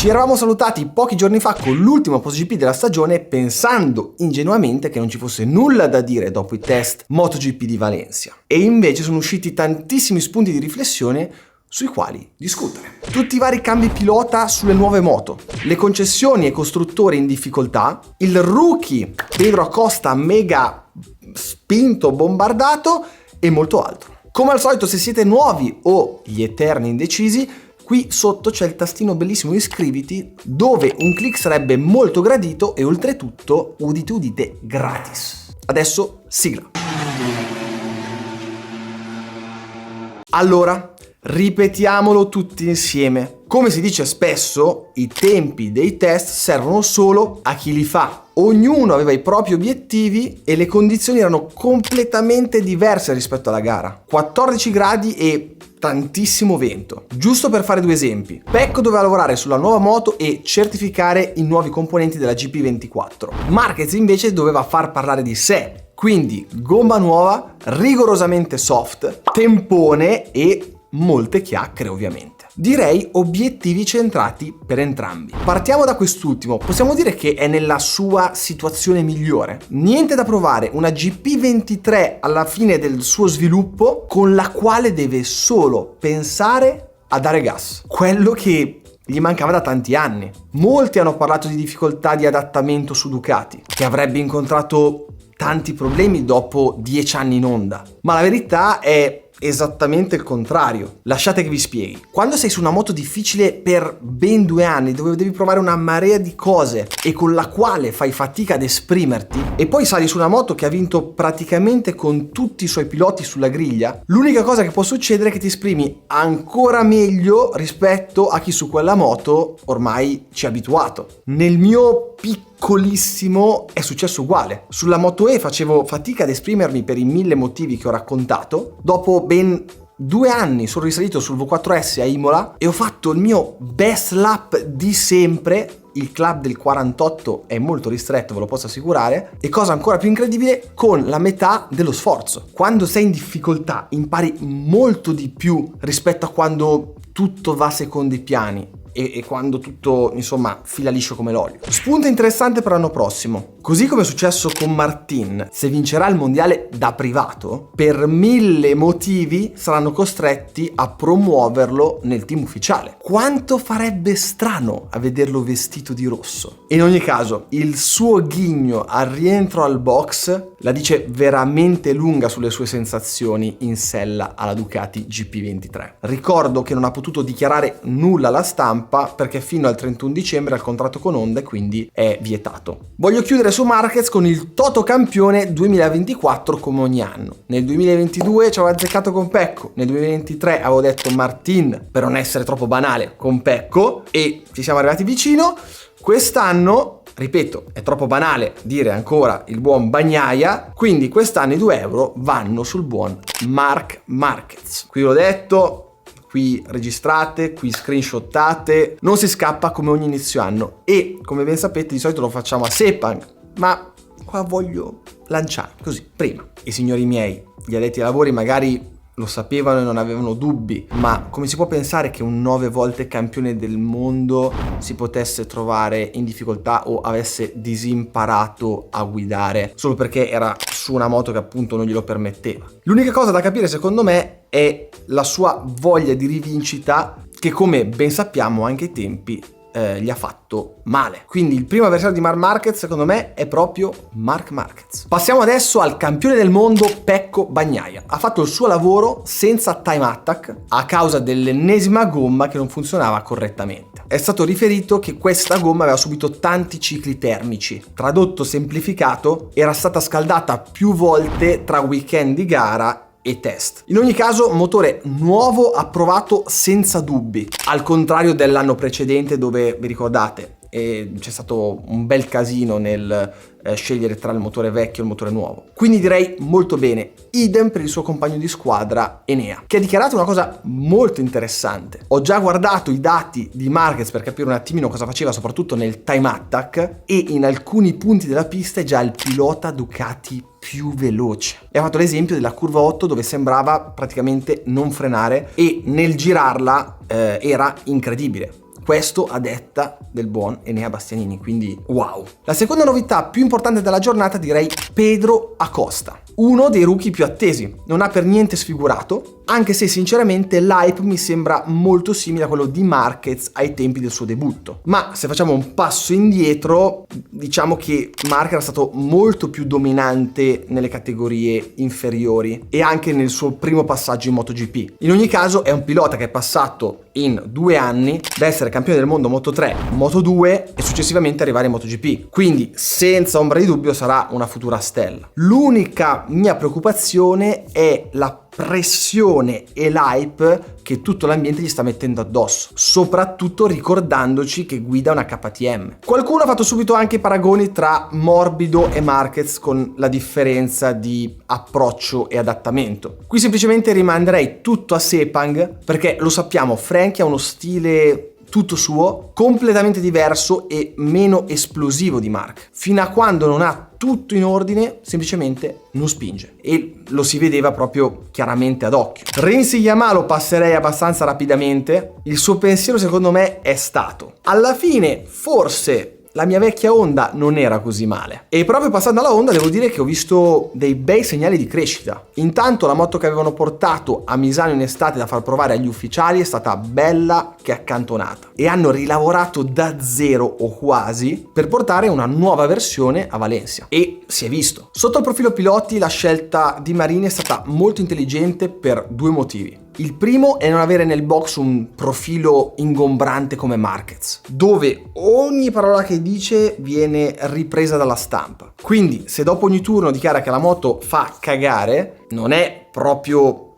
Ci eravamo salutati pochi giorni fa con l'ultimo MotoGP della stagione pensando ingenuamente che non ci fosse nulla da dire dopo i test MotoGP di Valencia. E invece sono usciti tantissimi spunti di riflessione sui quali discutere. Tutti i vari cambi pilota sulle nuove moto, le concessioni ai costruttori in difficoltà, il rookie Pedro Acosta mega spinto, bombardato e molto altro. Come al solito, se siete nuovi o gli eterni indecisi, qui sotto c'è il tastino bellissimo iscriviti, dove un click sarebbe molto gradito e oltretutto, udite udite, gratis. Adesso sigla. Allora, ripetiamolo tutti insieme. Come si dice spesso, i tempi dei test servono solo a chi li fa. Ognuno aveva i propri obiettivi e le condizioni erano completamente diverse rispetto alla gara. 14 gradi e tantissimo vento. Giusto per fare due esempi, Pecco doveva lavorare sulla nuova moto e certificare i nuovi componenti della GP24. Marquez invece doveva far parlare di sé, quindi gomma nuova, rigorosamente soft, tempone e molte chiacchiere ovviamente. Direi obiettivi centrati per entrambi. Partiamo da quest'ultimo, possiamo dire che è nella sua situazione migliore. Niente da provare, una GP23 alla fine del suo sviluppo con la quale deve solo pensare a dare gas. Quello che gli mancava da tanti anni. Molti hanno parlato di difficoltà di adattamento su Ducati, che avrebbe incontrato tanti problemi dopo 10 anni in Honda. Ma la verità è esattamente il contrario. Lasciate che vi spieghi. Quando sei su una moto difficile per ben 2 anni, dove devi provare una marea di cose e con la quale fai fatica ad esprimerti, e poi sali su una moto che ha vinto praticamente con tutti i suoi piloti sulla griglia, l'unica cosa che può succedere è che ti esprimi ancora meglio rispetto a chi su quella moto ormai ci è abituato. Nel mio piccolissimo è successo uguale. Sulla Moto E facevo fatica ad esprimermi per i 1000 motivi che ho raccontato. Dopo ben 2 anni sono risalito sul V4S a Imola e ho fatto il mio best lap di sempre. Il club del 48 è molto ristretto, ve lo posso assicurare, e cosa ancora più incredibile, con la metà dello sforzo. Quando sei in difficoltà impari molto di più rispetto a quando tutto va secondo i piani e quando tutto, insomma, fila liscio come l'olio. Spunto interessante per l'anno prossimo. Così come è successo con Martin, se vincerà il mondiale da privato, per 1000 motivi saranno costretti a promuoverlo nel team ufficiale. Quanto farebbe strano a vederlo vestito di rosso. In ogni caso, il suo ghigno al rientro al box la dice veramente lunga sulle sue sensazioni in sella alla Ducati GP23. Ricordo che non ha potuto dichiarare nulla alla stampa perché fino al 31 dicembre ha il contratto con Honda e quindi è vietato. Voglio chiudere su Marquez con il Toto campione 2024 come ogni anno. Nel 2022 ci avevo azzeccato con Pecco, nel 2023 avevo detto Martin per non essere troppo banale con Pecco e ci siamo arrivati vicino. Quest'anno, ripeto, è troppo banale dire ancora il buon Bagnaia, quindi quest'anno i 2 euro vanno sul buon Marc Marquez. Qui l'ho detto, qui registrate, qui screenshottate, non si scappa come ogni inizio anno e come ben sapete di solito lo facciamo a Sepang, ma qua voglio lanciare così, prima. I signori miei, gli addetti ai lavori magari lo sapevano e non avevano dubbi, ma come si può pensare che un 9 volte campione del mondo si potesse trovare in difficoltà o avesse disimparato a guidare solo perché era su una moto che appunto non glielo permetteva? L'unica cosa da capire secondo me è la sua voglia di rivincita che, come ben sappiamo, anche ai tempi gli ha fatto male. Quindi il primo avversario di Marc Marquez secondo me è proprio Marc Marquez. Passiamo adesso al campione del mondo Pecco Bagnaia. Ha fatto il suo lavoro senza time attack a causa dell'ennesima gomma che non funzionava correttamente. È stato riferito che questa gomma aveva subito tanti cicli termici. Tradotto semplificato, era stata scaldata più volte tra weekend di gara e test. In ogni caso, motore nuovo approvato senza dubbi, al contrario dell'anno precedente dove, vi ricordate, c'è stato un bel casino nel scegliere tra il motore vecchio e il motore nuovo. Quindi direi molto bene. Idem per il suo compagno di squadra Enea, che ha dichiarato una cosa molto interessante. Ho già guardato i dati di Marquez per capire un attimino cosa faceva, soprattutto nel time attack, e in alcuni punti della pista è già il pilota Ducati più veloce. E ha fatto l'esempio della curva 8 dove sembrava praticamente non frenare e nel girarla era incredibile. Questo a detta del buon Enea Bastianini, quindi wow. La seconda novità più importante della giornata direi Pedro Acosta, uno dei rookie più attesi. Non ha per niente sfigurato, anche se sinceramente l'hype mi sembra molto simile a quello di Marquez ai tempi del suo debutto. Ma se facciamo un passo indietro, diciamo che Marquez era stato molto più dominante nelle categorie inferiori e anche nel suo primo passaggio in MotoGP. In ogni caso è un pilota che è passato in 2 anni da essere campione del mondo Moto3, Moto2 e successivamente arrivare in MotoGP. Quindi senza ombra di dubbio sarà una futura stella. L'unica mia preoccupazione è la pressione e l'hype che tutto l'ambiente gli sta mettendo addosso, soprattutto ricordandoci che guida una KTM. Qualcuno ha fatto subito anche paragoni tra Morbido e Marquez con la differenza di approccio e adattamento. Qui semplicemente rimanderei tutto a Sepang, perché lo sappiamo, Frankie ha uno stile tutto suo, completamente diverso e meno esplosivo di Marc. Fino a quando non ha tutto in ordine, semplicemente non spinge. E lo si vedeva proprio chiaramente ad occhio. Rins Yamaha lo passerei abbastanza rapidamente. Il suo pensiero secondo me è stato: alla fine forse la mia vecchia Honda non era così male. E proprio passando alla Honda devo dire che ho visto dei bei segnali di crescita. Intanto la moto che avevano portato a Misano in estate da far provare agli ufficiali è stata bella che accantonata, e hanno rilavorato da zero o quasi per portare una nuova versione a Valencia, e si è visto. Sotto il profilo piloti la scelta di Marini è stata molto intelligente per 2 motivi. Il primo è non avere nel box un profilo ingombrante come Marquez, dove ogni parola che dice viene ripresa dalla stampa. Quindi se dopo ogni turno dichiara che la moto fa cagare, non è proprio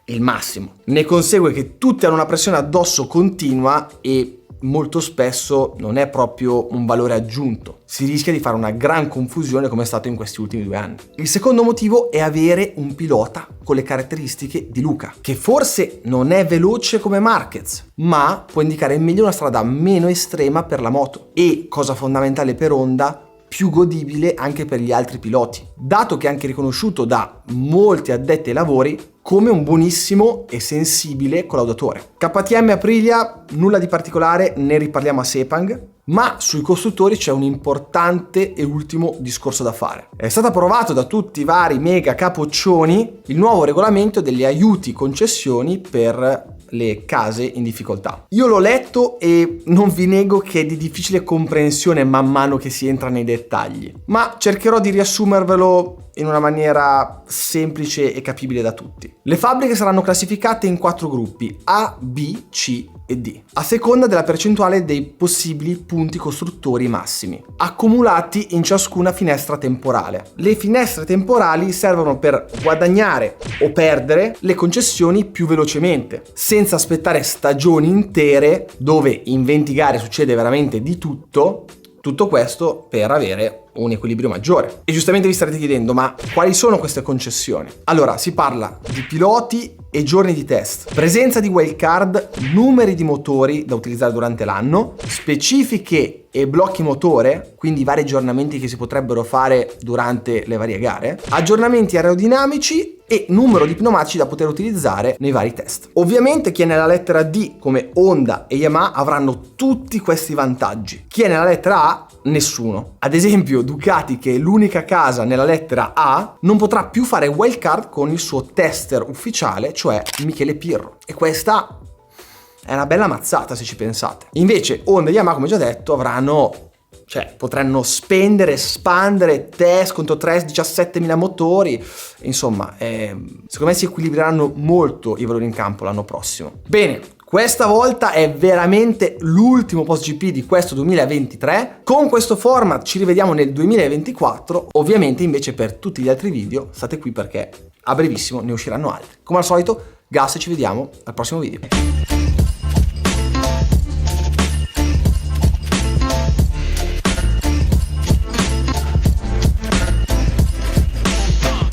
il massimo. Ne consegue che tutti hanno una pressione addosso continua e molto spesso non è proprio un valore aggiunto. Si rischia di fare una gran confusione come è stato in questi ultimi 2 anni. Il secondo motivo è avere un pilota con le caratteristiche di Luca, che forse non è veloce come Marquez, ma può indicare meglio una strada meno estrema per la moto e, cosa fondamentale per Honda, più godibile anche per gli altri piloti, dato che è anche riconosciuto da molti addetti ai lavori come un buonissimo e sensibile collaudatore. KTM Aprilia, nulla di particolare, ne riparliamo a Sepang, ma sui costruttori c'è un importante e ultimo discorso da fare. È stato approvato da tutti i vari mega capoccioni il nuovo regolamento degli aiuti concessioni per le case in difficoltà. Io l'ho letto e non vi nego che è di difficile comprensione man mano che si entra nei dettagli, ma cercherò di riassumervelo in una maniera semplice e capibile da tutti. Le fabbriche saranno classificate in 4 gruppi: A, B, C e D, a seconda della percentuale dei possibili punti costruttori massimi, accumulati in ciascuna finestra temporale. Le finestre temporali servono per guadagnare o perdere le concessioni più velocemente, senza aspettare stagioni intere dove in 20 gare succede veramente di tutto. Tutto questo per avere un equilibrio maggiore. E giustamente vi starete chiedendo: ma quali sono queste concessioni? Allora, si parla di piloti e giorni di test, presenza di wildcard, numeri di motori da utilizzare durante l'anno, specifiche e blocchi motore, quindi vari aggiornamenti che si potrebbero fare durante le varie gare, aggiornamenti aerodinamici e numero di pneumatici da poter utilizzare nei vari test. Ovviamente chi è nella lettera D come Honda e Yamaha avranno tutti questi vantaggi. Chi è nella lettera A, nessuno. Ad esempio Ducati, che è l'unica casa nella lettera A, non potrà più fare wildcard con il suo tester ufficiale, cioè Michele Pirro, e questa è una bella mazzata se ci pensate. Invece Honda e Yamaha, come già detto, potranno spendere, espandere test contro 17.000 motori. Insomma, secondo me si equilibreranno molto i valori in campo l'anno prossimo. Bene, questa volta è veramente l'ultimo post GP di questo 2023. Con questo format ci rivediamo nel 2024. Ovviamente invece per tutti gli altri video state qui, perché a brevissimo ne usciranno altri. Come al solito, gas, e ci vediamo al prossimo video.